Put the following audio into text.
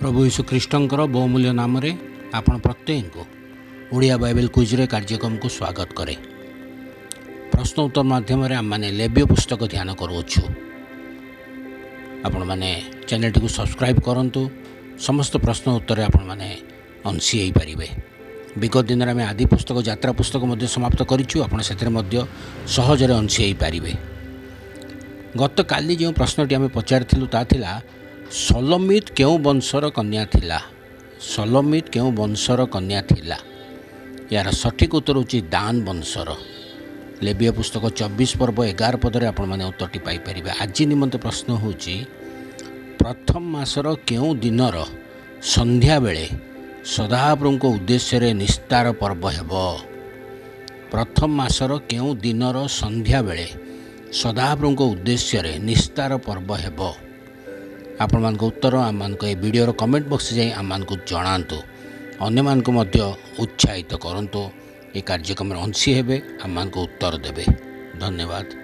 प्रभु यीशु ख्रीष्टंकर बहुमूल्य नाम रे आपण प्रत्येक को ओडिया बाइबल क्विज रे कार्यक्रम को स्वागत करे। प्रश्न उत्तर माध्यम रे आम लेव्य पुस्तक ध्यान करूछु। आपण माने चैनल टी को सब्सक्राइब करंतु। समस्त प्रश्न उत्तर आपण माने अंशी होई परिबे। विगत दिन में आदि पुस्तक यात्रा पुस्तक मध्य समाप्त करिछु। आपण सेतरे मध्य सहज रे अंशी होई परिबे। गत काली जो प्रश्नटी आम पचारिथिलु ता थिला सलोमित केउ वंशर कन्या थिला। सलोमित केउ वंशर कन्या थिला। यार सठिक उत्तर होची दान वंशर। लेव्य पुस्तक 24 पर्व 11 पदरे आपण माने उत्तरटी पाई परिबे। आज निमंत प्रश्न होची प्रथम मासर केउ दिनर संध्या बेले सदाप्रभु उद्देश्य रे निस्तार पर्व हेबो। प्रथम मासर केउ दिनर संध्या बेले सदाप्रभु उद्देश्य रे निस्तार पर्व हेबो। आपण मान उत्तर आम मान वीडियो कमेंट बॉक्स जाई आम मान जणांतु। अन्य मान उत्साहित करंतु। ये कार्यक्रम अंशी हेबे आम मान उत्तर देबे। धन्यवाद।